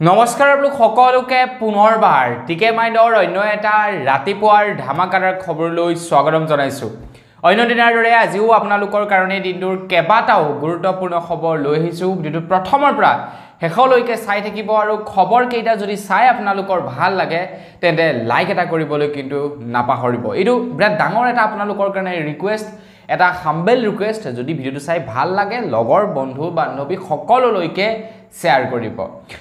নমস্কাৰ আপোনালোক সকলোকে পুনৰবাৰ টিকে মাইণ্ডৰ অন্য এটা ৰাতিপুৱাৰ ধামাকাদাৰ খবৰলৈ স্বাগতম জনাইছো। অন্য দিনৰ দৰে আজিও আপোনালোকৰ কাৰণে দিনটোৰ কেইবাটাও গুৰুত্বপূৰ্ণ খবৰ লৈ আহিছো। ভিডিঅ'টো প্ৰথমৰ পৰা শেষলৈকে চাই থাকিব আৰু খবৰ কেইটা যদি চাই আপোনালোকৰ ভাল লাগে তেন্তে লাইক এটা কৰিবলৈ কিন্তু নাপাহৰিব। এইটো বিৰাট ডাঙৰ এটা আপোনালোকৰ কাৰণে ৰিকুৱেষ্ট, এটা হাম্বল ৰিকুৱেষ্ট। যদি ভিডিঅ'টো চাই ভাল লাগে লগৰ বন্ধু বান্ধৱী সকলোলৈকে শ্বেয়াৰ কৰিব।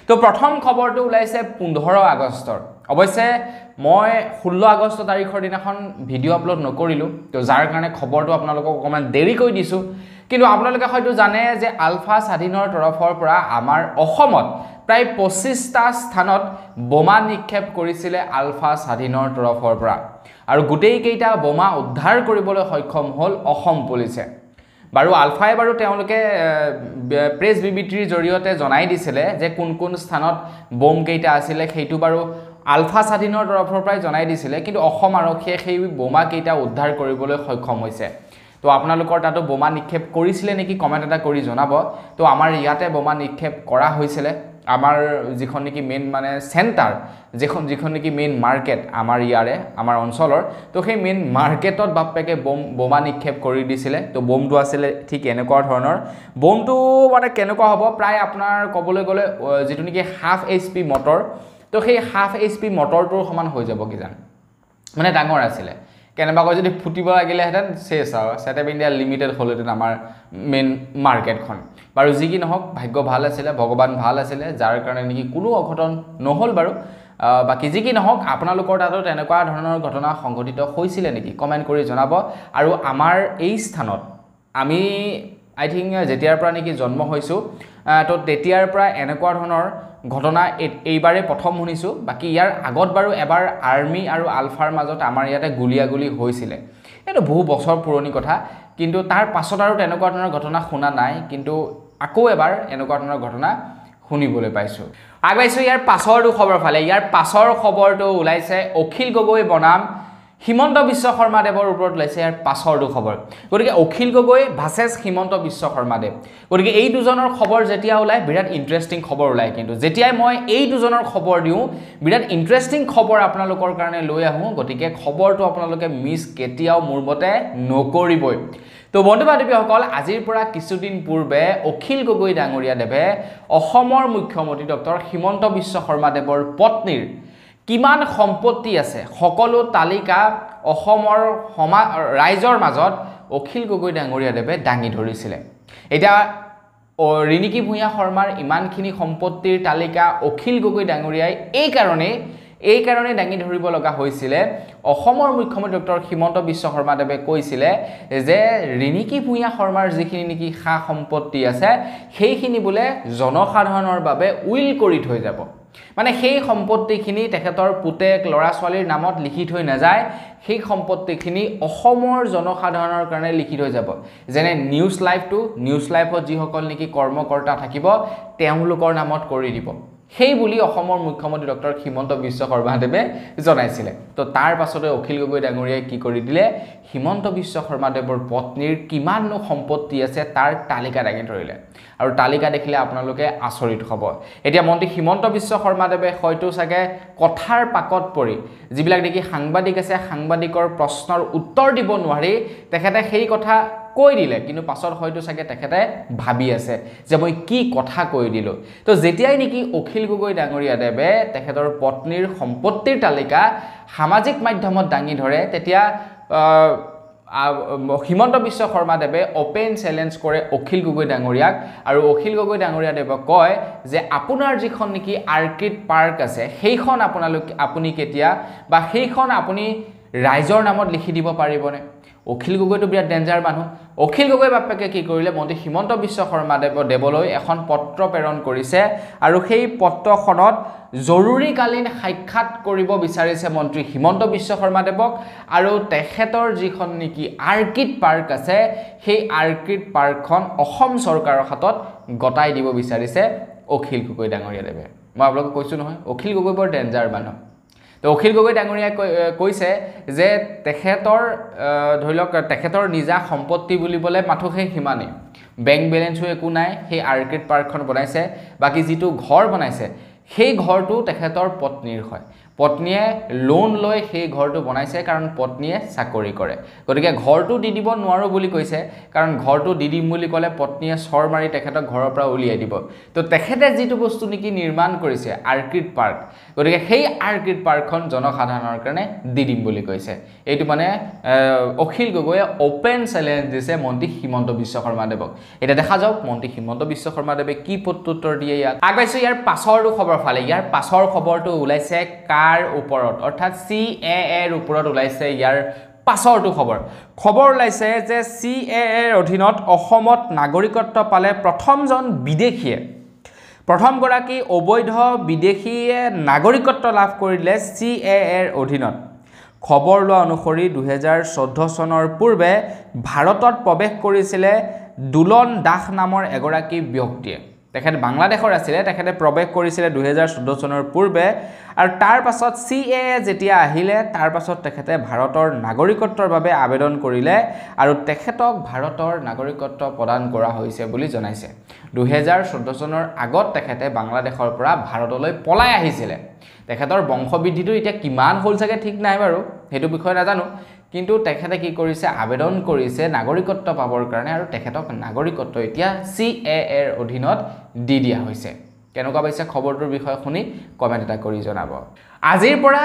তো প্ৰথম খবৰটো ওলাইছে 15 আগষ্টৰ। অৱশ্যে মই 16 আগষ্ট তাৰিখৰ দিনাখন ভিডিঅ' আপলোড নকৰিলোঁ, তো যাৰ কাৰণে খবৰটো আপোনালোকক অকণমান দেৰিকৈ দিছোঁ। কিন্তু আপোনালোকে হয়তো জানে যে আলফা স্বাধীনৰ তৰফৰ পৰা আমাৰ অসমত প্ৰায় 25টা স্থানত বোমা নিক্ষেপ কৰিছিলে আলফা স্বাধীনৰ তৰফৰ পৰা, আৰু গোটেইকেইটা বোমা উদ্ধাৰ কৰিবলৈ সক্ষম হ'ল অসম পুলিচে। বাৰু আলফাই বাৰু তেওঁলোকে প্ৰেছ বিবৃতিৰ জৰিয়তে জনাই দিছিলে যে কোন কোন স্থানত বোম কেইটা আছিলে, সেইটো বাৰু আলফা স্বাধীনৰ তৰফৰ পৰাই জনাই দিছিলে। কিন্তু অসম আৰক্ষীয়ে সেই বোমা কেইটা উদ্ধাৰ কৰিবলৈ সক্ষম হৈছে। তো আপোনালোকৰ তাতো বোমা নিক্ষেপ কৰিছিলে নেকি কমেণ্ট এটা কৰি জনাব। তো আমাৰ ইয়াতে বোমা নিক্ষেপ কৰা হৈছিলে। আমাৰ যিখন নেকি মেইন মানে চেণ্টাৰ, যিখন নেকি মেইন মাৰ্কেট আমাৰ ইয়াৰে আমাৰ অঞ্চলৰ, তো সেই মেইন মাৰ্কেটত বাপেকে বোমা নিক্ষেপ কৰি দিছিলে। তো বোমটো আছিলে ঠিক এনেকুৱা ধৰণৰ। বোমটো মানে কেনেকুৱা হ'ব, প্ৰায় আপোনাৰ ক'বলৈ গ'লে যিটো নেকি হাফ HP মটৰ, তো সেই হাফ HP মটৰটোৰ সমান হৈ যাব কিজান, মানে ডাঙৰ আছিলে। কেনেবাকৈ যদি ফুটিব লাগিলেহেঁতেন চেছ আৰু ছেটেপ ইণ্ডিয়া লিমিটেড হ'লহেঁতেন আমাৰ মেইন মাৰ্কেটখন। বাৰু যি কি নহওক, ভাগ্য ভাল আছিলে, ভগৱান ভাল আছিলে, যাৰ কাৰণে নেকি কোনো অঘটন নহ'ল বাৰু। বাকী যি কি নহওক, আপোনালোকৰ তাতো তেনেকুৱা ধৰণৰ ঘটনা সংঘটিত হৈছিলে নেকি কমেণ্ট কৰি জনাব। আৰু আমাৰ এই স্থানত আমি আই থিংক যেতিয়াৰ পৰা নেকি জন্ম হৈছোঁ, তো তেতিয়াৰ পৰা এনেকুৱা ধৰণৰ ঘটনা এইবাৰে প্ৰথম শুনিছোঁ। বাকী ইয়াৰ আগত বাৰু এবাৰ আৰ্মি আৰু আলফাৰ মাজত আমাৰ ইয়াতে গুলিয়াগুলি হৈছিলে, এইটো বহু বছৰ পুৰণি কথা। কিন্তু তাৰ পাছত আৰু তেনেকুৱা ধৰণৰ ঘটনা শুনা নাই, কিন্তু আকৌ এবাৰ এনেকুৱা ধৰণৰ ঘটনা শুনিবলৈ পাইছোঁ। আগবাইছোঁ ইয়াৰ পাছৰটো খবৰ ফালে। ইয়াৰ পাছৰ খবৰটো ওলাইছে অখিল গগৈ বনাম হিমন্ত বিশ্ব শৰ্মাদেৱৰ ওপৰত ওলাইছে ইয়াৰ পাছৰটো খবৰ। গতিকে অখিল গগৈ ভাৰ্চেছ হিমন্ত বিশ্ব শৰ্মাদেৱ, গতিকে এই দুজনৰ খবৰ যেতিয়া ওলায় বিৰাট ইণ্টাৰেষ্টিং খবৰ ওলায়। কিন্তু যেতিয়াই মই এই দুজনৰ খবৰ দিওঁ বিৰাট ইণ্টাৰেষ্টিং খবৰ আপোনালোকৰ কাৰণে লৈ আহোঁ। গতিকে খবৰটো আপোনালোকে মিছ কেতিয়াও মোৰ মতে নকৰিবই। তো বন্ধু বান্ধৱীসকল, আজিৰ পৰা কিছুদিন পূৰ্বে অখিল গগৈ ডাঙৰীয়াদেৱে অসমৰ মুখ্যমন্ত্ৰী ডক্টৰ হিমন্ত বিশ্ব শৰ্মাদেৱৰ পত্নীৰ কিমান সম্পত্তি আছে সকলো তালিকা অসমৰ ৰাইজৰ মাজত অখিল গগৈ ডাঙৰীয়াদেৱে দাঙি ধৰিছিলে। এতিয়া ৰিণিকী ভূঞা শৰ্মাৰ ইমানখিনি সম্পত্তিৰ তালিকা অখিল গগৈ ডাঙৰীয়াই এই কাৰণে দাঙি ধৰিব লগা হৈছিলে। অসমৰ মুখ্যমন্ত্ৰী ডক্টৰ হিমন্ত বিশ্ব শৰ্মাদেৱে কৈছিলে যে ৰিণিকী ভূঞা শৰ্মাৰ যিখিনি নেকি সা সম্পত্তি আছে সেইখিনি বোলে জনসাধাৰণৰ বাবে উইল কৰি থৈ যাব। মানে সেই সম্পত্তিখিনি তেখেতৰ পুতেক ল'ৰা ছোৱালীৰ নামত লিখি থৈ নাযায়, সেই সম্পত্তিখিনি অসমৰ জনসাধাৰণৰ কাৰণে লিখি থৈ যাব। যেনে নিউজ লাইভত যিসকল নেকি কৰ্মকৰ্তা থাকিব তেওঁলোকৰ নামত কৰি দিব, সেই বুলি অসমৰ মুখ্যমন্ত্ৰী ডক্টৰ হিমন্ত বিশ্ব শৰ্মাদেৱে জনাইছিলে। তো তাৰ পাছতে অখিল গগৈ ডাঙৰীয়াই কি কৰি দিলে, হিমন্ত বিশ্ব শৰ্মাদেৱৰ পত্নীৰ কিমাননো সম্পত্তি আছে তাৰ তালিকা দাঙি ধৰিলে। আৰু তালিকা দেখিলে আপোনালোকে আচৰিত হ'ব। এতিয়া মন্ত্ৰী হিমন্ত বিশ্ব শৰ্মাদেৱে হয়তো চাগে কথাৰ পাকত পৰি যিবিলাক নেকি সাংবাদিক আছে, সাংবাদিকৰ প্ৰশ্নৰ উত্তৰ দিব নোৱাৰি তেখেতে সেই কথা কৈ দিলে। কিন্তু পাছত হয়তো চাগে তেখেতে ভাবি আছে যে মই কি কথা কৈ দিলোঁ। তো যেতিয়াই নেকি অখিল গগৈ ডাঙৰীয়াদেৱে তেখেতৰ পত্নীৰ সম্পত্তিৰ তালিকা সামাজিক মাধ্যমত দাঙি ধৰে, তেতিয়া হিমন্ত বিশ্ব শৰ্মাদেৱে অপেন চেলেঞ্জ কৰে অখিল গগৈ ডাঙৰীয়াক। আৰু অখিল গগৈ ডাঙৰীয়াদেৱক কয় যে আপোনাৰ যিখন নেকি আৰ্কিড পাৰ্ক আছে সেইখন আপুনি কেতিয়া বা সেইখন আপুনি ৰাইজৰ নামত লিখি দিব পাৰিবনে? অখিল গগৈটো বিৰাট ডেঞ্জাৰ মানুহ। অখিল গগৈ বাপেকে কি কৰিলে, মন্ত্ৰী হিমন্ত বিশ্ব শৰ্মাদেৱলৈ এখন পত্ৰ প্ৰেৰণ কৰিছে। আৰু সেই পত্ৰখনত জৰুৰীকালীন সাক্ষাৎ কৰিব বিচাৰিছে মন্ত্ৰী হিমন্ত বিশ্ব শৰ্মাদেৱক। আৰু তেখেতৰ যিখন নেকি আৰ্কিড পাৰ্ক আছে সেই আৰ্কিড পাৰ্কখন অসম চৰকাৰৰ হাতত গতাই দিব বিচাৰিছে অখিল গগৈ ডাঙৰীয়াদেৱে। মই আপোনালোকক কৈছোঁ নহয়, অখিল গগৈ বৰ ডেঞ্জাৰ মানুহ। তো অখিল গগৈ ডাঙৰীয়াই কৈছে যে তেখেতৰ ধৰি লওক তেখেতৰ নিজা সম্পত্তি বুলিবলৈ মাথো সেই সিমানেই, বেংক বেলেঞ্চো একো নাই। সেই আৰ্কিড পাৰ্কখন বনাইছে, বাকী যিটো ঘৰ বনাইছে সেই ঘৰটো তেখেতৰ পত্নীৰ হয় পত্নীয়ে লোন লৈ সেই ঘৰটো বনাইছে কাৰণ পত্নীয়ে চাকৰি কৰে গতিকে ঘৰটো দি দিব নোৱাৰো বুলি কৈছে কাৰণ ঘৰটো দি দিম বুলি ক'লে পত্নীয়ে চৰ মাৰি তেখেতক ঘৰৰ পৰা উলিয়াই দিব তো তেখেতে যেটো বস্তু নেকি নিৰ্মাণ কৰিছে আৰ্কিড পাৰ্ক গতিকে সেই আৰ্কিড পাৰ্কখন জনসাধাৰণৰ কাৰণে দি দিম বুলি কৈছে এইটো মানে অখিল গগৈয়ে ওপেন চ্যালেঞ্জ দিছে মন্ত্ৰী হিমন্ত বিশ্ব শৰ্মা দেৱক এটা দেখা যাওক মন্ত্ৰী হিমন্ত বিশ্ব শৰ্মা দেৱে কি প্ৰত্যুত্তৰ দিয়ে ইয়াত আগবাইছো ইয়াৰ পাছৰটো খবৰ ফালে ইয়াৰ পাছৰ খবৰটো ওলাইছে কাৰ ওপৰত অৰ্থাৎ CAA এৰ ওপৰত ওলাইছে ইয়াৰ পাছৰটো খবৰ ওলাইছে যে CAA এৰ অধীনত অসমত নাগৰিকত্ব পালে প্ৰথমজন বিদেশীয়ে প্ৰথম গৰাকী অবৈধ বিদেশীয়ে নাগৰিকত্ব লাভ কৰিলে CAA এৰ অধীনত খবৰ লোৱা অনুসৰি 2014 চনৰ পূৰ্বে ভাৰতত প্ৰৱেশ কৰিছিলে দুলন দাস নামৰ এগৰাকী ব্যক্তিয়ে তেখেত বাংলাদেশৰ আছিলে তেখেতে প্ৰৱেশ কৰিছিলে 2014 চনৰ পূৰ্বে আৰু তাৰ পাছত CAA যেতিয়া আহিলে তাৰ পাছত তেখেতে ভাৰতৰ নাগৰিকত্বৰ বাবে আবেদন কৰিলে আৰু তেখেতক ভাৰতৰ নাগৰিকত্ব প্ৰদান কৰা হৈছে বুলি জনাইছে 2014 চনৰ আগত তেখেতে বাংলাদেশৰ পৰা ভাৰতলৈ পলাই আহিছিলে তেখেতৰ বংশবৃদ্ধিটো এতিয়া কিমান হল চাগে ঠিক নাই বাৰু হেতু বিষয় নাজানো কিন্তু তেখেতে কি কৰিছে আবেদন কৰিছে নাগৰিকত্ব পাবৰ কাৰণে আৰু তেখেতক নাগৰিকত্ব এতিয়া CAA এৰ অধীনত দি দিয়া হৈছে কেনেকুৱা পাইছে খবৰটোৰ বিষয়ে শুনি কমেন্ট এটা কৰি জনাব আজিৰ পৰা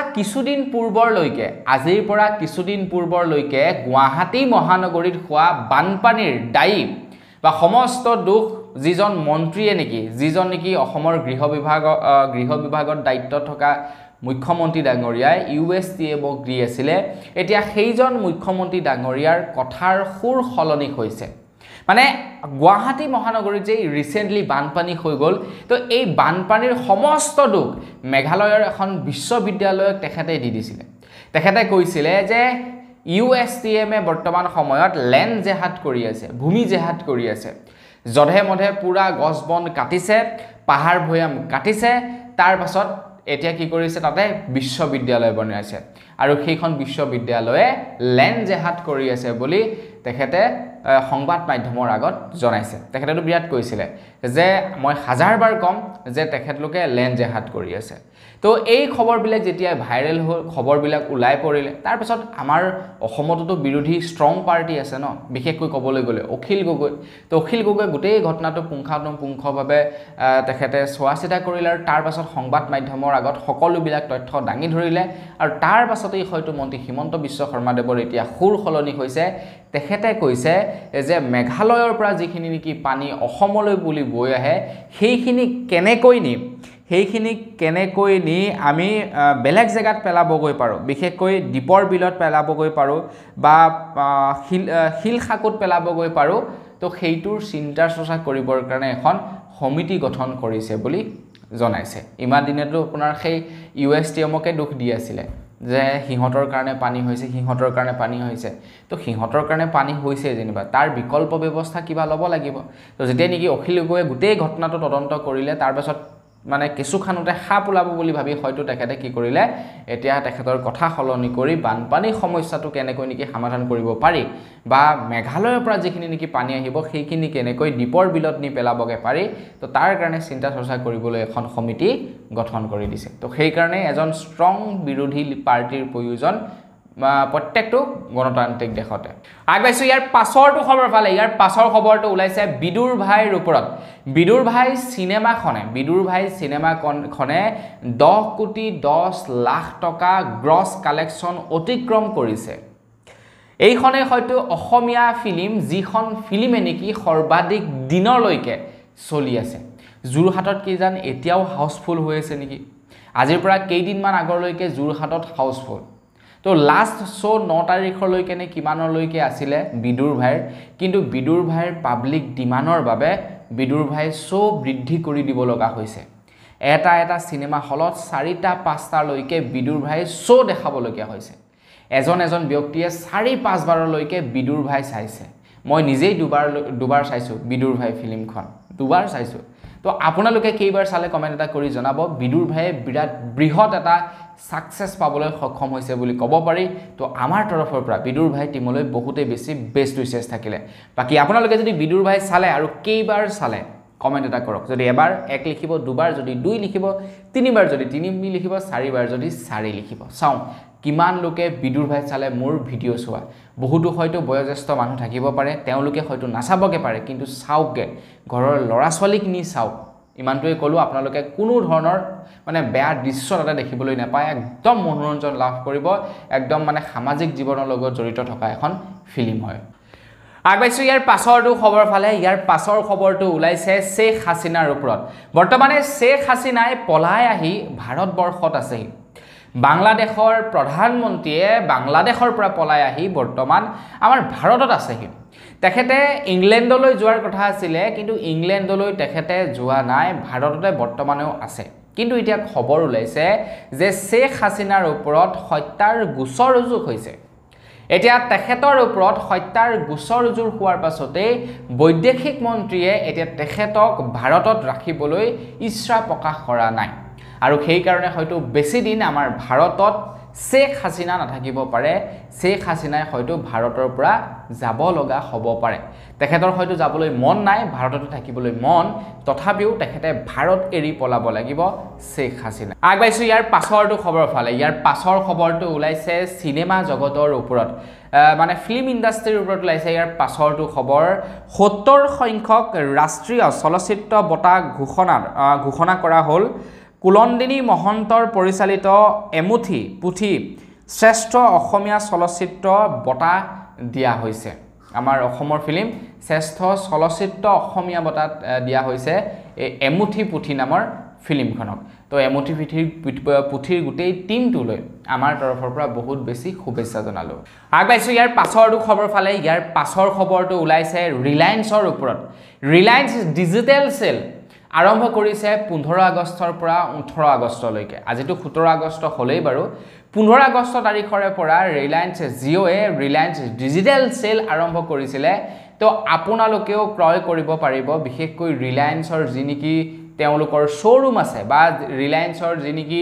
কিছুদিন পূৰ্বৰলৈকে গুৱাহাটী মহানগৰীত হোৱা বানপানীৰ দায়ী বা সমস্ত দুখ যিজন মন্ত্ৰীয়ে নেকি অসমৰ গৃহ বিভাগৰ দায়িত্ব থকা মুখ্যমন্ত্ৰী ডাঙৰীয়াই USTMক দি আছিলে এতিয়া সেইজন মুখ্যমন্ত্ৰী ডাঙৰীয়াৰ কথাৰ সুৰ সলনি হৈছে মানে গুৱাহাটী মহানগৰীত যে ৰিসেন্টলি বানপানী হৈ গল তো এই বানপানীৰ সমস্ত দুখ মেঘালয়ৰ এখন বিশ্ববিদ্যালয়ক তেখেতে দি দিছিলে তেখেতে কৈছিলে যে USTMে বৰ্তমান সময়ত লেণ্ড জেহাদ কৰি আছে ভূমি জেহাদ কৰি আছে জধে মধে পুৰা গছ বন কাটিছে পাহাৰ ভৈয়াম কাটিছে তাৰ পাছত এতিয়া কি কৰিছে তাতে বিশ্ববিদ্যালয় বনাইছে আৰু সেইখন বিশ্ববিদ্যালয়ে লেণ্ড জেহাদ কৰি আছে বুলি তেখেতে সংবাদ মাধ্যমৰ আগত জনাইছে তেখেতেটো বিৰাট কৈছিলে যে মই হাজাৰবাৰ কম যে তেখেতলোকে লেণ্ড জেহাদ কৰি আছে তো এই খবৰবিলাক যেতিয়া ভাইৰেল হ'ল খবৰবিলাক ওলাই পৰিলে তাৰ পাছত আমাৰ অসমতো বিৰোধী ষ্ট্ৰং পাৰ্টি আছে ন বিশেষকৈ ক'বলৈ গ'লে অখিল গগৈ তো অখিল গগৈ গোটেই ঘটনাটো পুংখানুপুংখভাৱে তেখেতে চোৱাচিতা কৰিলে আৰু তাৰ পাছত সংবাদ মাধ্যমৰ আগত সকলোবিলাক তথ্য দাঙি ধৰিলে আৰু তাৰ পাছতেই হয়তো মন্ত্ৰী হিমন্ত বিশ্ব শৰ্মা দেৱৰ এতিয়া সুৰ সলনি হৈছে তেখেতে কৈছে যে মেঘালয়ৰ পৰা যিখিনি নেকি পানী অসমলৈ বুলি বৈ আহে সেইখিনি কেনেকৈ নি আমি বেলেগ জায়গাত পেলাবগৈ পাৰো বিশেষকৈ দীপৰ বিলত পেলাবগৈ পাৰো বা হিলখাকুত পেলাবগৈ পাৰো তো সেইটোৰ চিন্তা চৰ্চা কৰিবৰ কাৰণে এখন সমিতি গঠন কৰিছে বুলি জনাইছে ইমান দিনেতো আপোনাৰ সেই USTMকে দুখ দি আছিল যে হিহঁতৰ কাৰণে পানী হৈছে তো হিহঁতৰ কাৰণে পানী হৈছে যেনিবা তাৰ বিকল্প ব্যৱস্থা কিবা ল'ব লাগিব তো যেতিয়া নেকি অখিল গগৈয়ে গোটেই ঘটনাটো তদন্ত কৰিলে তাৰ পাছত মানে কিছুখানতে হাপ ওলাব বুলি ভাবি হয়তো তেখেতে কি কৰিলে এতিয়া তেখেতৰ কথা সলনি কৰি বানপানী সমস্যাটো কেনেকৈ নেকি সমাধান কৰিব পাৰি বা মেঘালয়ৰ পৰা যিখিনি নেকি পানী আহিব সেইখিনি কেনেকৈ দীপৰ বিলত নি পেলাবগে পাৰি তো তাৰ কাৰণে চিন্তা চৰ্চা কৰিবলৈ এখন সমিতি গঠন কৰি দিছে তো সেই কাৰণে এজন ষ্ট্ৰং বিৰোধী পাৰ্টিৰ প্ৰয়োজন প্ৰত্যেকটো গণতান্ত্ৰিক দেশতে আগবাইছো ইয়াৰ পাছৰটো খবৰ ফালে ইয়াৰ পাছৰ খবৰটো ওলাইছে বিদুৰ ভাইৰ ওপৰত বিদুৰ ভাই সিনেমাখনে 10 কোটি 10 লাখ টকা গ্ৰছ কালেকশন অতিক্ৰম কৰিছে এইখনে হয়তো অসমীয়া ফিল্ম যিখন ফিল্মে নেকি সৰ্বাধিক দিনলৈকে চলি আছে জুৰহাটত কি জান এতিয়াও হাউসফুল হৈ আছে নেকি আজিৰ পৰা কেইদিনমান আগৰলৈকে জুৰহাটত হাউসফুল তো লাষ্ট শো 9 তাৰিখলৈকে নে কিমানলৈকে আছিল বিদুৰ ভাইৰ কিন্তু বিদুৰ ভাইৰ পাব্লিক ডিমানৰ বাবে বিদুৰ ভাই শো বৃদ্ধি কৰি দিব লগা হৈছে এটা সিনেমা হলত 4টা 5টা লৈকে বিদুৰ ভাই শো দেখাবলগীয়া হৈছে এজন ব্যক্তিয়ে 4-5 বাৰলৈকে বিদুৰ ভাই চাইছে মই নিজেই দুবাৰ চাইছো বিদুৰ ভাই ফিল্মখন দুবাৰ চাইছো তো আপোনালোকে কেইবাৰ চালে কমেন্ট এটা কৰি জনাব বিদুৰ ভাই বিৰাট বৃহৎ এটা সাকসেস পাবলৈ সক্ষম হৈছে বুলি ক'ব পাৰি তো আমাৰ তৰফৰ পৰা বিদুৰ ভাই টিমলৈ বহুতে বেছি বেষ্ট উইচেছ থাকিলে বাকি আপোনালোকে যদি বিদুৰ ভাই চালে আৰু কেইবাৰ চালে কমেণ্ট এটা কৰক যদি এবাৰ 1 লিখিব দুবাৰ যদি 2 লিখিব তিনিবাৰ যদি 3 লিখিব চাৰিবাৰ যদি 4 লিখিব চাওঁ কিমান লোকে বিদুৰ ভাই চালে মোৰ ভিডিঅ' চোৱা বহুতো হয়তো বয়োজ্যেষ্ঠ মানুহ থাকিব পাৰে তেওঁলোকে হয়তো নাচাবকে পাৰে কিন্তু চাওকে ঘৰৰ ল'ৰা ছোৱালীক নি চাওক ইমানটোৱে ক'লো আপোনালোকে কোনো ধৰণৰ মানে বেয়া দৃশ্য এটা দেখিবলৈ নাপায় একদম মনোৰঞ্জন লাভ কৰিব একদম মানে সামাজিক জীৱনৰ লগত জড়িত থকা এখন ফিল্ম হয় আগবাইছো ইয়াৰ পাছৰটো খবৰ ফালে ইয়াৰ পাছৰ খবৰটো ওলাইছে শেখ হাসিনাৰ ওপৰত বৰ্তমানে শেখ হাসিনাই পলাই আহি ভাৰতবৰ্ষত আছে বাংলাদেশৰ প্ৰধানমন্ত্ৰীয়ে বাংলাদেশৰ পৰা পলাই আহি বৰ্তমান আমাৰ ভাৰতত আছে তেখেতে ইংলেণ্ডলৈ যোৱাৰ কথা আছিল কিন্তু ইংলেণ্ডলৈ তেখেতে যোৱা নাই ভাৰততে বৰ্তমানেও আছে কিন্তু এতিয়া খবৰ ওলাইছে যে শেখ হাসিনাৰ ওপৰত হত্যাৰ গোচৰ ৰুজু হৈছে এতিয়া তেখেতৰ ওপৰত হত্যাৰ গোচৰ ৰুজু হোৱাৰ পাছতে বৈদেশিক মন্ত্ৰীয়ে এতিয়া তেখেতক ভাৰতত ৰাখিবলৈ ইচ্ছা প্ৰকাশ কৰা নাই আৰু সেই কাৰণে হয়তো বেছি দিন আমাৰ ভাৰতত শেখ হাসিনা নাথাকিব পাৰে শেখ হাসিনাই হয়তো ভাৰতৰ পৰা যাব লগা হ'ব পাৰে তেখেতৰ হয়তো যাবলৈ মন নাই ভাৰতত থাকিবলৈ মন তথাপিও তেখেতে ভাৰত এৰি পলাব লাগিব শেখ হাসিনা আগবাইছো ইয়াৰ পাছৰটো খবৰ ফালে ইয়াৰ পাছৰ খবৰটো ওলাইছে সিনেমা জগতৰ ওপৰত মানে ফিল্ম ইণ্ডাষ্ট্ৰীৰ ওপৰত ওলাইছে ইয়াৰ পাছৰটো খবৰ 70 সংখ্যক ৰাষ্ট্ৰীয় চলচ্চিত্ৰ বঁটা ঘোষণা কৰা হ'ল কুলন্দিনী মহন্তৰ পৰিচালিত এমুঠি পুথি শ্ৰেষ্ঠ অসমীয়া চলচ্চিত্ৰ বঁটা দিয়া হৈছে আমাৰ অসমৰ ফিল্ম শ্ৰেষ্ঠ চলচ্চিত্ৰ অসমীয়া বঁটা দিয়া হৈছে এমুঠি পুথি নামৰ ফিল্মখনক তো এমুঠি পুথিৰ গোটেই টিমটোলৈ আমাৰ তৰফৰ পৰা বহুত বেছি শুভেচ্ছা জনালো আগবাইছো ইয়াৰ পাছৰটো খবৰ ফালে ইয়াৰ পাছৰ খবৰটো ওলাইছে ৰিলায়েন্সৰ ওপৰত ৰিলায়েন্স ডিজিটেল সেল আৰম্ভ কৰিছে 15 আগষ্টৰ পৰা 18 আগষ্টলৈকে আজিটো 17 আগষ্ট হলেই বাৰু 15 আগষ্ট তাৰিখৰে পৰা ৰিলায়েন্স জিঅ'য়ে ৰিলায়েন্স ডিজিটেল সেল আৰম্ভ কৰিছিলে তো আপোনালোকেও ক্ৰয় কৰিব পাৰিব বিশেষকৈ ৰিলায়েন্সৰ যিনিকি তেওঁলোকৰ শ্বৰুম আছে বা ৰিলায়েন্সৰ যিনিকি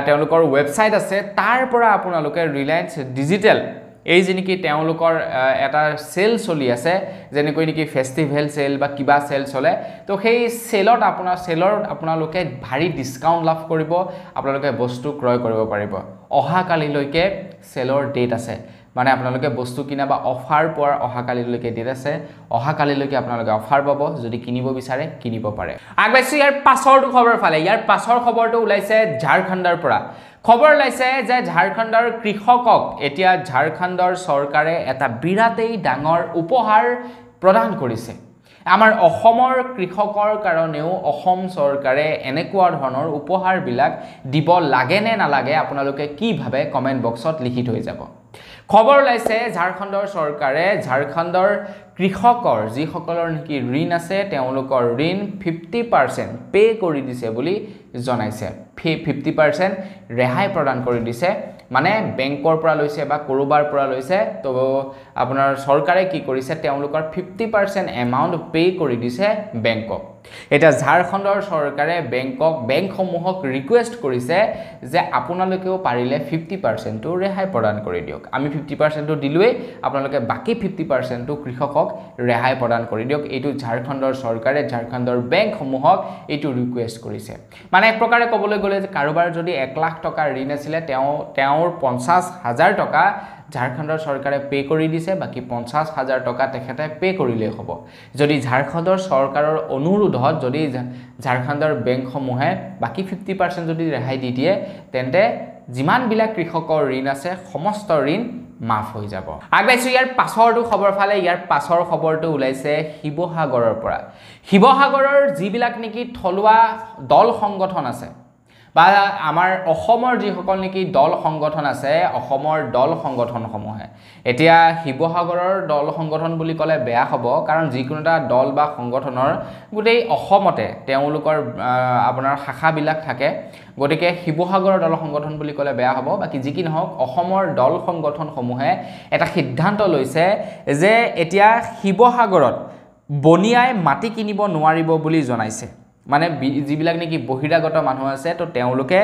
তেওঁলোকৰ ৱেবছাইট আছে তাৰ পৰা আপোনালোকে ৰিলায়েন্স ডিজিটেল এই যিনিকি তেওঁলোকৰ এটা সেল চলি আছে যেনেকৈ নেকি ফেষ্টিভেল সেল বা কিবা সেল চলে তো সেই সেলত আপোনালোকে ভাৰী ডিসকাউন্ট লাভ কৰিব আপোনালোকে বস্তু ক্ৰয় কৰিব পাৰিব অহা কালিলৈকে সেলৰ ডেট আছে মানে আপোনালোকে বস্তু কিনা বা অফাৰ পোৱাৰ অহা কালিলৈকে ডেট আছে অহা কালিলৈকে আপোনালোকে অফাৰ পাব যদি কিনিব বিচাৰে কিনিব পাৰে আগবাইছো ইয়াৰ পাছৰটো খবৰ ফালে ইয়াৰ পাছৰ খবৰটো ওলাইছে ঝাৰখণ্ডৰ পৰা খবৰ ওলাইছে যে ঝাৰখণ্ডৰ কৃষকক এতিয়া ঝাৰখণ্ডৰ চৰকাৰে এটা বিৰাটেই ডাঙৰ উপহাৰ প্ৰদান কৰিছে আমাৰ অসমৰ কৃষকৰ কাৰণেও অসম চৰকাৰে এনেকুৱা ধৰণৰ উপহাৰ বিলাক দিব লাগে নে নালাগে আপোনালোকে কি ভাবে কমেন্ট বক্সত লিখি থৈ যাব খবৰ ওলাইছে ঝাৰখণ্ডৰ চৰকাৰে ঝাৰখণ্ডৰ কৃষকৰ যিসকলৰ নেকি ঋণ আছে তেওঁলোকৰ ঋণ 50% পে কৰি দিছে বুলি জনাইছে 50% ৰেহাই প্ৰদান কৰি দিছে মানে বেংকৰ পৰা লৈছে বা কৰোবাৰ পৰা লৈছে তো আপোনাৰ চৰকাৰে কি কৰিছে তেওঁলোকৰ 50% এমাউন্ট পে কৰি দিছে বেংকক এটা ঝাৰখণ্ডৰ চৰকাৰে বেংকসমূহক ৰিকুৱেষ্ট কৰিছে যে আপোনালোকেও পাৰিলে 50% টো ৰেহাই প্ৰদান কৰি দিয়ক আমি 50% টো দিলুৱে আপোনালোকে বাকি 50% টো কৃষকক ৰেহাই প্ৰদান কৰি দিয়ক এইটো ঝাৰখণ্ডৰ চৰকাৰে ঝাৰখণ্ডৰ বেংকসমূহক এইটো ৰিকুৱেষ্ট কৰিছে মানে এক প্ৰকাৰে ক'বলৈ গ'লে যে কাৰোবাৰ যদি 1 লাখ টকা ঋণ আছিল তেওঁৰ 50,000 টকা ঝাৰখণ্ডৰ চৰকাৰে পে কৰি দিছে বাকি 50,000 টকা তেখেতে পে কৰিলে হ'ব যদি ঝাৰখণ্ডৰ চৰকাৰৰ অনুৰোধত যদি ঝাৰখণ্ডৰ বেংকসমূহে বাকি 50% যদি ৰেহাই দি দিয়ে তেন্তে যিমান বিলাক কৃষকৰ ঋণ আছে সমস্ত ঋণ মাফ হৈ যাব আগবাইছো ইয়াৰ পাছৰটো খবৰ ফালে ইয়াৰ পাছৰ খবৰটো ওলাইছে শিৱসাগৰৰ পৰা শিৱসাগৰৰ যিবিলাক নেকি থলুৱা দল সংগঠন আছে বা আমাৰ অসমৰ যিসকল নেকি দল সংগঠন আছে অসমৰ দল সংগঠনসমূহে এতিয়া শিৱসাগৰৰ দল সংগঠন বুলি ক'লে বেয়া হ'ব কাৰণ যিকোনোটা দল বা সংগঠনৰ গোটেই অসমতে তেওঁলোকৰ আপোনাৰ শাখাবিলাক থাকে গতিকে শিৱসাগৰৰ দল সংগঠন বুলি ক'লে বেয়া হ'ব বাকি যি কি নহওক অসমৰ দল সংগঠনসমূহে এটা সিদ্ধান্ত লৈছে যে এতিয়া শিৱসাগৰত বনিয়াই মাটি কিনিব নোৱাৰিব বুলি জনাইছে মানে যিবিলাক নেকি বহিৰাগত মানুহ আছে তো তেওঁলোকে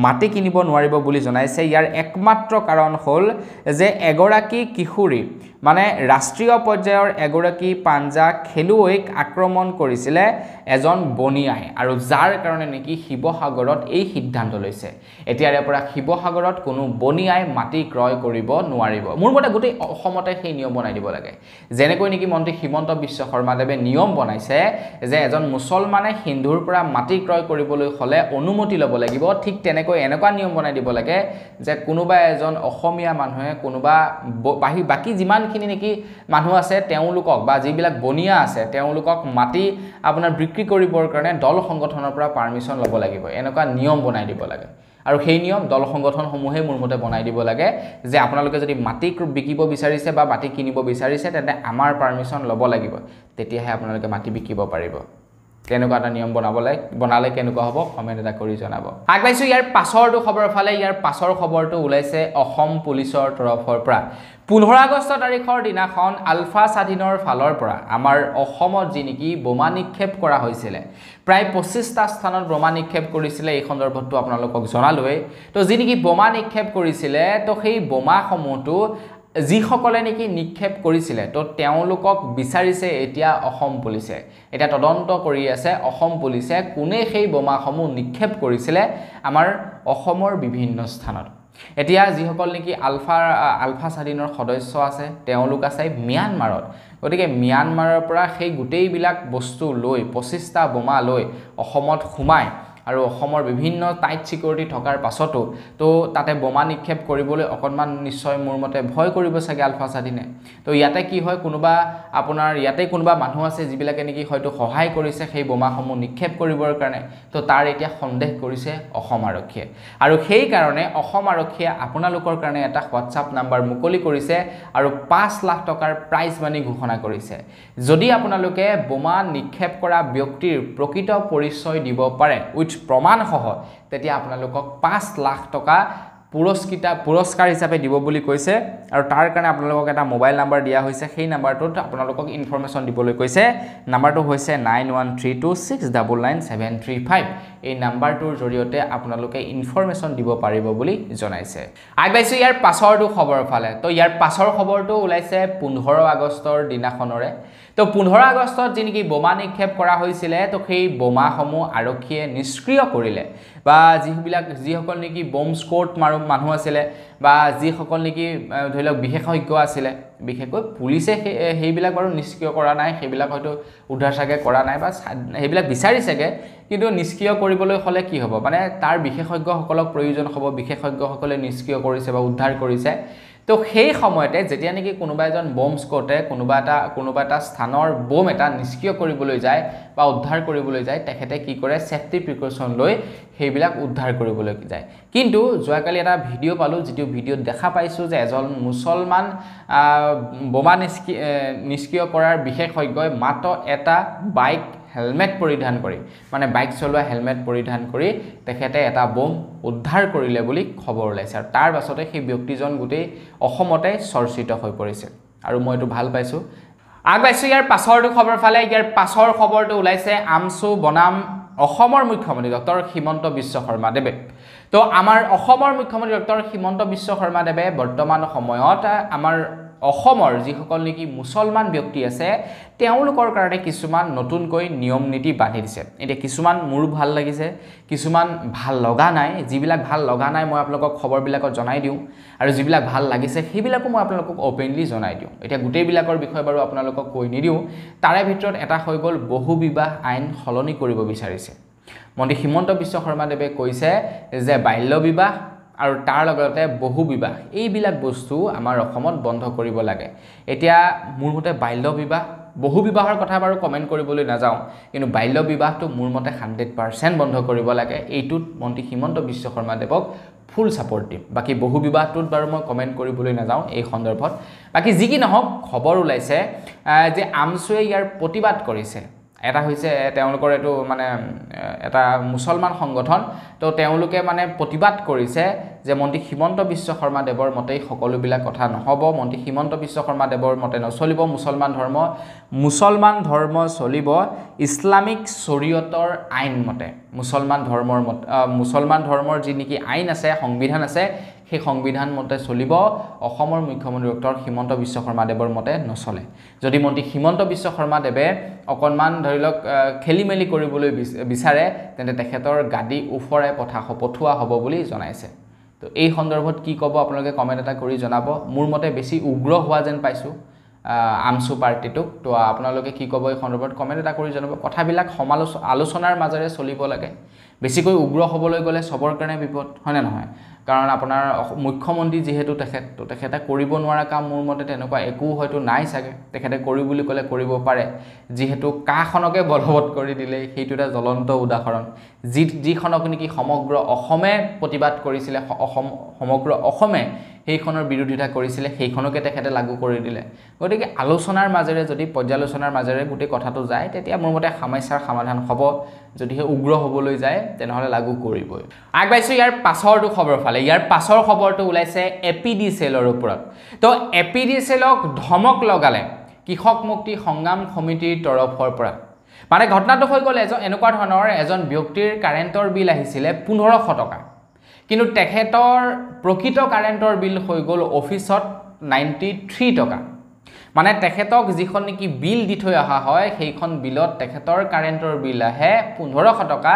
মাটি কিনিব নোৱাৰিব বুলি জনাইছে ইয়াৰ একমাত্ৰ কাৰণ হ'ল যে এগৰাকী কিশোৰী মানে ৰাষ্ট্ৰীয় পৰ্যায়ৰ এগৰাকী পাঞ্জা খেলুৱৈক আক্ৰমণ কৰিছিলে এজন বনিয়াই আৰু যাৰ কাৰণে নেকি শিৱসাগৰত এই সিদ্ধান্ত লৈছে এতিয়াৰে পৰা শিৱসাগৰত কোনো বনিয়াই মাটি ক্ৰয় কৰিব নোৱাৰিব মোৰ মতে গোটেই অসমতে সেই নিয়ম বনাই দিব লাগে যেনেকৈ নেকি মন্ত্ৰী হিমন্ত বিশ্ব শৰ্মাদেৱে নিয়ম বনাইছে যে এজন মুছলমানে হিন্দুৰ পৰা মাটি ক্ৰয় কৰিবলৈ হলে অনুমতি ল'ব লাগিব ঠিক তেনেকৈ এনেকুৱা নিয়ম বনাই দিব লাগে যে কোনোবা এজন অসমীয়া মানুহে কোনোবা বাকি যিমানখিনি নেকি মানুহ আছে তেওঁলোকক বা যিবিলাক বনিয়া আছে তেওঁলোকক মাটি আপোনাৰ বিক্ৰী কৰিবৰ কাৰণে দল সংগঠনৰ পৰা পাৰমিশন ল'ব লাগিব এনেকুৱা নিয়ম বনাই দিব লাগে আৰু সেই নিয়ম দল সংগঠনসমূহে মোৰ মতে বনাই দিব লাগে যে আপোনালোকে যদি মাটি বিকিব বিচাৰিছে বা মাটি কিনিব বিচাৰিছে তেন্তে আমাৰ পাৰমিশন ল'ব লাগিব তেতিয়াহে আপোনালোকে মাটি বিকিব পাৰিব কেনেকুৱা এটা নিয়ম বনালে কেনেকুৱা হ'ব কমেন্ট এটা কৰি জনাব আগবাইছো ইয়াৰ পাছৰটো খবৰ ফালে ইয়াৰ পাছৰ খবৰটো ওলাইছে অসম পুলিচৰ তৰফৰ পৰা 15 আগষ্ট তাৰিখৰ দিনাখন আলফা স্বাধীনৰ ফালৰ পৰা আমাৰ অসমত যি নেকি বোমা নিক্ষেপ কৰা হৈছিল প্ৰায় 25টা স্থানত বোমা নিক্ষেপ কৰিছিল এই সন্দৰ্ভটো আপোনালোকক জনালোৱে তো যি নেকি বোমা নিক্ষেপ কৰিছিল তো সেই বোমাসমূহটো যিসকলে নেকি নিক্ষেপ কৰিছিল তো তেওঁলোকক বিচাৰিছে এতিয়া অসম পুলিচে এটা তদন্ত কৰি আছে অসম পুলিচে কোনে সেই বোমাসমূহ নিক্ষেপ কৰিছিল আমাৰ অসমৰ বিভিন্ন স্থানত এতিয়া যিসকল নেকি আলফা স্বাধীনৰ সদস্য আছে তেওঁলোক আছে ম্যানমাৰত গতিকে ম্যানমাৰৰ পৰা সেই গোটেইবিলাক বস্তু লৈ 25টা বোমা লৈ অসমত সোমাই আৰু অসমৰ বিভিন্ন টাইট সিকিউৰিটি থকাৰ পাছতো তো তাতে বোমা নিক্ষেপ কৰিবলৈ অকনমান নিশ্চয় মোৰ মতে ভয় কৰিব চাগে আলফা স্বাধীনে তো ইয়াতে কি হয় কোনোবা আপোনাৰ ইয়াতে কোনোবা মানুহ আছে যিবিলাকে নেকি হয়তো সহায় কৰিছে সেই বোমাসমূহ নিক্ষেপ কৰিবৰ কাৰণে তো তাৰ এতিয়া সন্দেহ কৰিছে অসম আৰক্ষীয়ে আৰু সেই কাৰণে অসম আৰক্ষীয়ে আপোনালোকৰ কাৰণে এটা WhatsApp নাম্বাৰ মুকলি কৰিছে আৰু 5 লাখ টকাৰ প্ৰাইজ মানি ঘোষণা কৰিছে যদি আপোনালোকে বোমা নিক্ষেপ কৰা ব্যক্তিৰ প্ৰকৃত পৰিচয় দিব পাৰে প্ৰমাণ সহ তেতিয়া আপোনালোকক 5 লাখ টকা পুৰস্কাৰ হিচাপে দিব বুলি কৈছে আৰু তাৰ কাৰণে আপোনালোকক এটা মোবাইল নাম্বাৰ দিয়া হৈছে সেই নাম্বাৰটোত আপোনালোকক ইনফৰমেশন দিবলৈ কৈছে নাম্বাৰটো হৈছে 9132699735 এই নাম্বাৰটোৰ জৰিয়তে আপোনালোকে ইনফৰমেশন দিব পাৰিব বুলি জনাইছে আগবাইছো ইয়াৰ পাছৰটো খবৰ ফালে তো ইয়াৰ পাছৰ খবৰটো ওলাইছে 15 আগষ্টৰ দিনাখনৰে তো 15 আগষ্টত যিনকি বোমা নিক্ষেপ কৰা হৈছিল তো সেই বোমাসমূহ আৰক্ষীয়ে নিষ্ক্ৰিয় কৰিলে বা যিসকল নেকি বম্ব স্কোৱাড মানুহ আছিল বা যিসকল নেকি ধৰি লওক বিশেষজ্ঞ আছিল বিশেষকৈ পুলিচে সেইবিলাক বাৰু নিষ্ক্ৰিয় কৰা নাই সেইবিলাক হয়তো উদ্ধাৰ চাগে কৰা নাই বা সেইবিলাক বিচাৰিছেগে কিন্তু নিষ্ক্ৰিয় কৰিবলৈ হলে কি হ'ব মানে তাৰ বিশেষজ্ঞসকলক প্ৰয়োজন হ'ব বিশেষজ্ঞসকলে নিষ্ক্ৰিয় কৰিছে বা উদ্ধাৰ কৰিছে তো সেই সময়তে যেতিয়া নেকি কোনোবা এজন বম্ব স্কোৱাডে কোনোবা এটা স্থানৰ বম এটা নিষ্ক্ৰিয় কৰিবলৈ যায় বা উদ্ধাৰ কৰিবলৈ যায় তেখেতে কি কৰে সেফটি প্ৰিকশন লৈ সেইবিলাক উদ্ধাৰ কৰিবলৈ যায় কিন্তু যোৱাকালি এটা ভিডিঅ' পালো যেটো ভিডিঅ'ত দেখা পাইছো যে এজন মুছলমান বোমা নিষ্ক্ৰিয় কৰাৰ বিশেষজ্ঞই মাত্ৰ এটা বাইক হেলমেট পৰিধান কৰি মানে বাইক চলোৱা হেলমেট পৰিধান কৰি তেখেতে এটা বম উদ্ধাৰ কৰিলে বুলি খবৰ ওলাইছে আৰু তাৰ পাছতে সেই ব্যক্তিজন গোটেই অসমতে চৰ্চিত হৈ পৰিছে আৰু মই এটো ভাল পাইছো আগবাইছো ইয়াৰ পাছৰটো খবৰ ফালে ইয়াৰ পাছৰ খবৰটো ওলাইছে আমসু বনাম অসমৰ মুখ্যমন্ত্ৰী ডক্টৰ হিমন্ত বিশ্ব শৰ্মা দেৱে তো আমাৰ অসমৰ মুখ্যমন্ত্ৰী ডক্টৰ হিমন্ত বিশ্ব শৰ্মা দেৱে বৰ্তমান সময়ত আমাৰ অসমৰ যিসকল নেকি মুছলমান ব্যক্তি আছে তেওঁলোকৰ কাৰণে কিছুমান নতুনকৈ নিয়ম নীতি বান্ধি দিছে এতিয়া কিছুমান মোৰ ভাল লাগিছে কিছুমান ভাল লগা নাই যিবিলাক ভাল লগা নাই মই আপোনালোকক খবৰবিলাকত জনাই দিওঁ আৰু যিবিলাক ভাল লাগিছে সেইবিলাকো মই আপোনালোকক ওপেনলি জনাই দিওঁ এতিয়া গোটেইবিলাকৰ বিষয়ে বাৰু আপোনালোকক কৈ নিদিওঁ তাৰে ভিতৰত এটা হৈ গ'ল বহু বিবাহ আইন সলনি কৰিব বিচাৰিছে মন্ত্ৰী হিমন্ত বিশ্ব শৰ্মা দেৱে কৈছে যে বাল্য বিবাহ আৰু তাৰ লগতে বহু বিবাহ এইবিলাক বস্তু আমাৰ অসমত বন্ধ কৰিব লাগে এতিয়া মোৰ মতে বাল্য বিবাহ বহু বিবাহৰ কথা বাৰু কমেন্ট কৰিবলৈ নাযাওঁ কিন্তু বাল্য বিবাহটো মোৰ মতে 100% বন্ধ কৰিব লাগে এইটোত মন্ত্ৰী হিমন্ত বিশ্ব শৰ্মা দেৱক ফুল সাপোৰ্ট দিম বাকি বহু বিবাহটোত বাৰু মই কমেন্ট কৰিবলৈ নাযাওঁ এই সন্দৰ্ভত বাকি যি কি নহওক খবৰ ওলাইছে যে আমসুৱে ইয়াৰ প্ৰতিবাদ কৰিছে এটা হৈছে তেওঁলোকৰ এটো মানে এটা মুছলমান সংগঠন তো তেওঁলোকে মানে প্ৰতিবাদ কৰিছে যে মন্ত্ৰী হিমন্ত বিশ্ব শৰ্মা দেৱৰ মতে সকলোবিলাক কথা নহব মন্ত্ৰী হিমন্ত বিশ্ব শৰ্মা দেৱৰ মতে নচলিব মুছলমান ধৰ্ম চলিব ইসলামিক শৰীয়তৰ আইন মতে মুছলমান ধৰ্মৰ যি নেকি আইন আছে সংবিধান আছে সেই সংবিধান মতে চলিব অসমৰ মুখ্যমন্ত্ৰী ডক্টৰ হিমন্ত বিশ্ব শৰ্মা দেৱৰ মতে নচলে যদি মন্ত্ৰী হিমন্ত বিশ্ব শৰ্মা দেৱে অকণমান ধৰি লওক খেলিমেলি কৰিবলৈ বিচাৰে তেন্তে তেখেতৰ গাদী উফৰাই পঠোৱা হ'ব বুলি জনাইছে তো এই সন্দৰ্ভত কি ক'ব আপোনালোকে কমেণ্ট এটা কৰি জনাব মোৰ মতে বেছি উগ্ৰ হোৱা যেন পাইছোঁ আমসু পাৰ্টিটোক তো আপোনালোকে কি ক'ব এই সন্দৰ্ভত কমেণ্ট এটা কৰি জনাব কথাবিলাক আলোচনাৰ মাজেৰে চলিব লাগে বেছিকৈ উগ্ৰ হ'বলৈ গ'লে সবৰ কাৰণে বিপদ হয়নে নহয় কাৰণ আপোনাৰ মুখ্যমন্ত্ৰী যেহেতু তেখেতে কৰিব নোৱাৰা কাম মোৰ মতে তেনেকুৱা একো হয়তো নাই চাগে তেখেতে কৰি বুলি ক'লে কৰিব পাৰে যেহেতু কাখনকে বলবৎ কৰি দিলে সেইটো এটা জ্বলন্ত উদাহৰণ যিখনক নেকি সমগ্ৰ অসমে প্ৰতিবাদ কৰিছিলে সমগ্ৰ অসমে সেইখনৰ বিৰোধিতা কৰিছিলে সেইখনকে তেখেতে লাগু কৰি দিলে গতিকে আলোচনাৰ মাজেৰে যদি পৰ্যালোচনাৰ মাজেৰে গোটেই কথাটো যায় তেতিয়া মোৰ মতে সমস্যাৰ সমাধান হ'ব যদিহে উগ্ৰ হ'বলৈ যায় তেনেহ'লে লাগু কৰিবই আগবাইছোঁ ইয়াৰ পাছৰটো খবৰ ফালে ইয়াৰ পাছৰ খবৰটো ওলাইছে এপিডিচিএলৰ ওপৰত তো এপিডিচিএলক ধমক লগালে কৃষক মুক্তি সংগ্ৰাম সমিতিৰ তৰফৰ পৰা মানে ঘটনাটো হৈ গ'ল এনেকুৱা ধৰণৰ এজন ব্যক্তিৰ কাৰেণ্টৰ বিল আহিছিলে 1500 টকা কিন্তু তেখেতৰ প্ৰকৃত কাৰেণ্টৰ বিল হৈ গ'ল অফিচত 93 টকা মানে তেখেতক যিখন নেকি বিল দি থৈ অহা হয় সেইখন বিলত তেখেতৰ কাৰেণ্টৰ বিল আহে 1500 টকা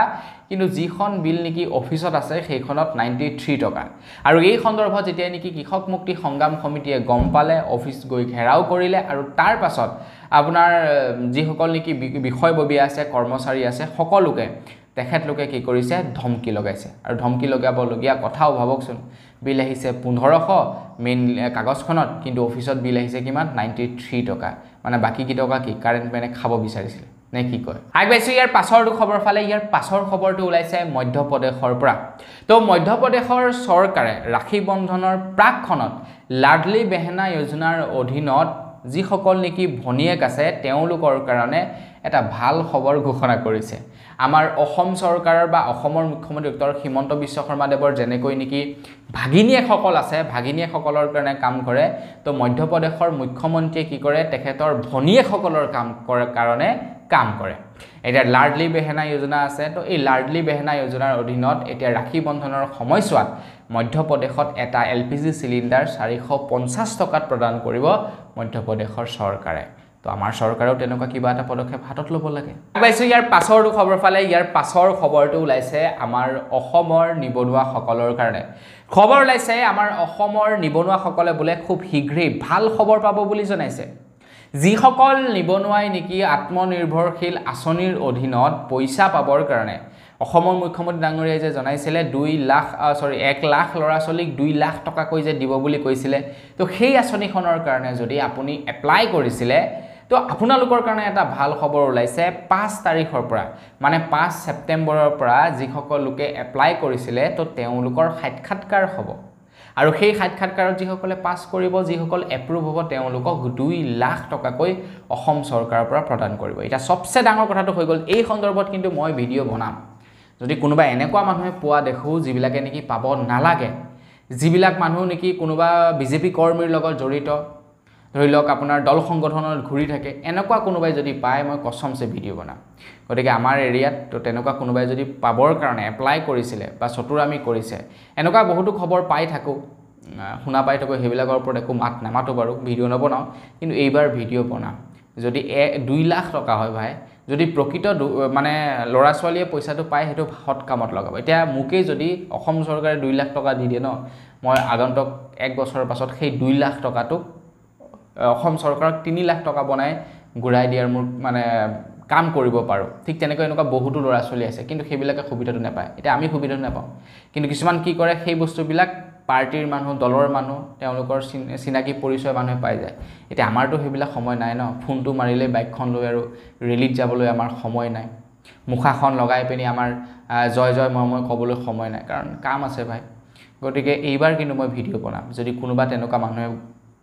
কিন্তু যিখন বিল নেকি অফিচত আছে সেইখনত 93 টকা আৰু এই সন্দৰ্ভত যেতিয়া নেকি কৃষক মুক্তি সংগ্ৰাম সমিতিয়ে গম পালে অফিচ গৈ ঘেৰাও কৰিলে আৰু তাৰ পাছত আপোনাৰ যিসকল নেকি বিষয়ববী আছে কৰ্মচাৰী আছে সকলোকে তেখেতলোকে কি কৰিছে ধমকি লগাইছে আৰু ধমকি লগাবলগীয়া কথাও ভাবকচোন বিল আহিছে 1500 মেইন কাগজখনত কিন্তু অফিচত বিল আহিছে কিমান 93 টকা মানে বাকি কি টকা কি কাৰেণ্ট মেনে খাব বিচাৰিছিল নে কি কয় আগবাইছোঁ ইয়াৰ পাছৰটো খবৰ ফালে ইয়াৰ পাছৰ খবৰটো ওলাইছে মধ্যপ্ৰদেশৰ পৰা তো মধ্যপ্ৰদেশৰ চৰকাৰে ৰাখী বন্ধনৰ প্ৰাকখনত লাডলি বেহেনা যোজনাৰ অধীনত যিসকল নেকি ভনিয়েক আছে তেওঁলোকৰ কাৰণে এটা ভাল খবৰ ঘোষণা কৰিছে আমাৰ অসম চৰকাৰৰ বা অসমৰ মুখ্যমন্ত্ৰী ডক্টৰ হিমন্ত বিশ্ব শৰ্মা দেৱৰ যেনেকৈ নেকি ভাগিনীয়েকসকল আছে ভাগিনীয়েকসকলৰ কাৰণে কাম কৰে তো মধ্যপ্ৰদেশৰ মুখ্যমন্ত্ৰীয়ে কি কৰে তেখেতৰ ভনিয়েকসকলৰ কাৰণে কাম কৰে এতিয়া লাডলি বেহেনা যোজনা আছে তো এই লাডলি বেহেনা যোজনাৰ অধীনত এতিয়া ৰাখী বন্ধনৰ সময়ছোৱাত মধ্যপ্ৰদেশত এটা এলপিজি সিলিণ্ডাৰ 450 টকাত প্ৰদান কৰিব মধ্যপ্ৰদেশৰ চৰকাৰে তো আমাৰ চৰকাৰেও তেনেকুৱা কিবা এটা পদক্ষেপ হাতত ল'ব লাগে আগবাইছোঁ ইয়াৰ পাছৰটো খবৰ ফালে ইয়াৰ পাছৰ খবৰটো ওলাইছে আমাৰ অসমৰ নিবনুৱাসকলৰ কাৰণে খবৰ ওলাইছে আমাৰ অসমৰ নিবনুৱাসকলে বোলে খুব শীঘ্ৰেই ভাল খবৰ পাব বুলি জনাইছে যিসকল নিবনুৱাই নেকি আত্মনিৰ্ভৰশীল আঁচনিৰ অধীনত পইচা পাবৰ কাৰণে অসমৰ মুখ্যমন্ত্ৰী ডাঙৰীয়াই যে জনাইছিলে 1 লাখ ল'ৰা ছোৱালীক 2 লাখ টকাকৈ যে দিব বুলি কৈছিলে তো সেই আঁচনিখনৰ কাৰণে যদি আপুনি এপ্লাই কৰিছিলে তো আপোনালোকৰ কাৰণে এটা ভাল খবৰ ওলাইছে 5 তাৰিখৰ পৰা মানে 5 ছেপ্টেম্বৰৰ পৰা যিসকল লোকে এপ্লাই কৰিছিলে তো তেওঁলোকৰ সাক্ষাৎকাৰ হ'ব আৰু সেই সাক্ষাৎকাৰত যিসকলে পাছ কৰিব যিসকল এপ্ৰুভ হ'ব তেওঁলোকক 2 লাখ টকাকৈ অসম চৰকাৰৰ পৰা প্ৰদান কৰিব এটা সবচে ডাঙৰ কথাটো হৈ গ'ল এই সন্দৰ্ভত কিন্তু মই ভিডিঅ' বনাম যদি কোনোবা এনেকুৱা মানুহে পোৱা দেখো যিবিলাকে নেকি পাব নালাগে যিবিলাক মানুহ নেকি কোনোবা বিজেপি কৰ্মীৰ লগত জড়িত ধৰি লওক আপোনাৰ দল সংগঠনত ঘূৰি থাকে এনেকুৱা কোনোবাই যদি পায় মই কসমছে ভিডিঅ' বনাম গতিকে আমাৰ এৰিয়াত তো তেনেকুৱা কোনোবাই যদি পাবৰ কাৰণে এপ্লাই কৰিছিলে বা চতুৰামি কৰিছে এনেকুৱা বহুতো খবৰ পাই থাকোঁ শুনা পাই থাকোঁ সেইবিলাকৰ ওপৰত একো মাত নামাতো বাৰু ভিডিঅ' নবনাওঁ কিন্তু এইবাৰ ভিডিঅ' বনাম যদি 2 লাখ টকা হয় ভাই যদি প্ৰকৃত মানে ল'ৰা ছোৱালীয়ে পইচাটো পায় সেইটো সৎ কামত লগাব এতিয়া মোকেই যদি অসম চৰকাৰে 2 লাখ টকা দি দিয়ে ন মই আগন্তুক 1 বছৰৰ পাছত সেই 2 লাখ টকাটো অসম চৰকাৰক 3 লাখ টকা বনাই ঘূৰাই দিয়াৰ মোৰ মানে কাম কৰিব পাৰোঁ ঠিক তেনেকৈ এনেকুৱা বহুতো ল'ৰা ছোৱালী আছে কিন্তু সেইবিলাকে সুবিধাটো নাপায় এতিয়া আমি সুবিধাটো নাপাওঁ কিন্তু কিছুমান কি কৰে সেই বস্তুবিলাক পাৰ্টিৰ মানুহ দলৰ মানুহ তেওঁলোকৰ চিনাকি পৰিচয় মানুহে পাই যায় এতিয়া আমাৰতো সেইবিলাক সময় নাই ন ফোনটো মাৰিলে বাইকখন লৈ আৰু ৰেলীত যাবলৈ আমাৰ সময় নাই মুখাখন লগাই পিনি আমাৰ জয় জয় মই ক'বলৈ সময় নাই কাৰণ কাম আছে ভাই গতিকে এইবাৰ কিন্তু মই ভিডিঅ' বনাম যদি কোনোবা তেনেকুৱা মানুহে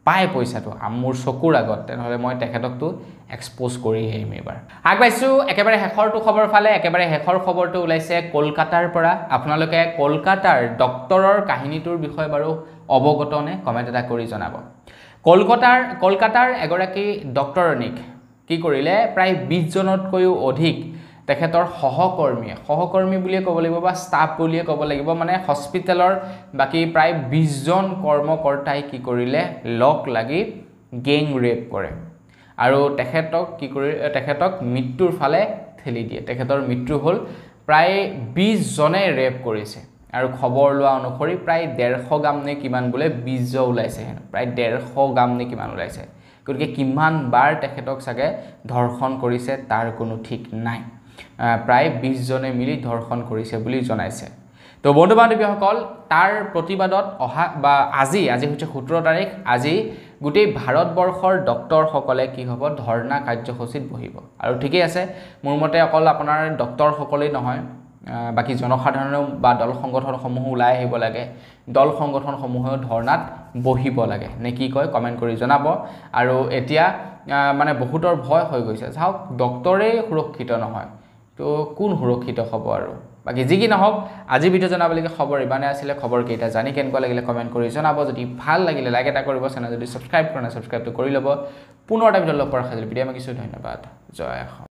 পায় পইচাটো মোৰ চকুৰ আগত তেনেহ'লে মই তেখেতকটো এক্সপ'জ কৰি আহিম এইবাৰ আগবাইছোঁ একেবাৰে শেষৰটো খবৰ ফালে একেবাৰে শেষৰ খবৰটো ওলাইছে কলকাতাৰ পৰা আপোনালোকে কলকাতাৰ ডক্টৰৰ কাহিনীটোৰ বিষয়ে বাৰু অৱগত নে কমেণ্ট এটা কৰি জনাব কলকাতাৰ এগৰাকী ডক্টৰনীক কি কৰিলে প্ৰায় 20 জনতকৈও অধিক তেখেতৰ সহকৰ্মী বুলিয়ে ক'ব লাগিব বা ষ্টাফ বুলিয়ে ক'ব লাগিব মানে হস্পিটেলৰ বাকি প্ৰায় 20 জন কৰ্মকৰ্তাই কি কৰিলে লগ লাগি গেং ৰেপ কৰে আৰু তেখেতক মৃত্যুৰ ফালে ঠেলি দিয়ে তেখেতৰ মৃত্যু হ'ল প্ৰায় 20 জনে ৰেপ কৰিছে আৰু খবৰ লোৱা অনুসৰি প্ৰায় 150 গ্ৰাম নে কিমান বোলে বীজ ওলাইছে প্ৰায় 150 গ্ৰাম নে কিমান ওলাইছে গতিকে কিমান বাৰ তেখেতক সাগে ধৰ্ষণ কৰিছে তাৰ কোনো ঠিক নাই প্ৰায় 20 জনে মিলি ধৰ্ষণ কৰিছে বুলি জনাইছে তো বন্ধু বান্ধৱীসকল তাৰ প্ৰতিবাদত অহা বা আজি হৈছে 17 তাৰিখ আজি গোটেই ভাৰতবৰ্ষৰ ডক্টৰ সকলে কি হ'ব ধৰ্ণা কাৰ্যসূচীত বহিব আৰু ঠিকই আছে মোৰ মতে অকল আপোনাৰ ডক্টৰ সকলেই নহয় বাকি জনসাধাৰণেও বা দল সংগঠনসমূহ ওলাই আহিব লাগে দল সংগঠনসমূহেও ধৰ্ণাত বহিব লাগে নে কি কয় কমেন্ট কৰি জনাব আৰু এতিয়া মানে বহুতৰ ভয় হৈ গৈছে চাওক ডক্টৰে সুৰক্ষিত নহয় তো কোন সুৰক্ষিত হ'ব আৰু বাকি যি কি নহওক আজি ভিডিও জনাবলগীয়া খবৰ ইমানে আছিল খবৰ কেইটা জানি কেনেকুৱা লাগিলে কমেন্ট কৰি জনাব যদি ভাল লাগিলে লাইক এটা কৰিব চেনেল যদি সাবস্ক্ৰাইব কৰা নাই সাবস্ক্ৰাইবটো কৰি ল'ব পুনৰ এটা ভিডিও লগ পোৱাৰ খালি ভিডিও মই কিছু ধন্যবাদ জয় অসম।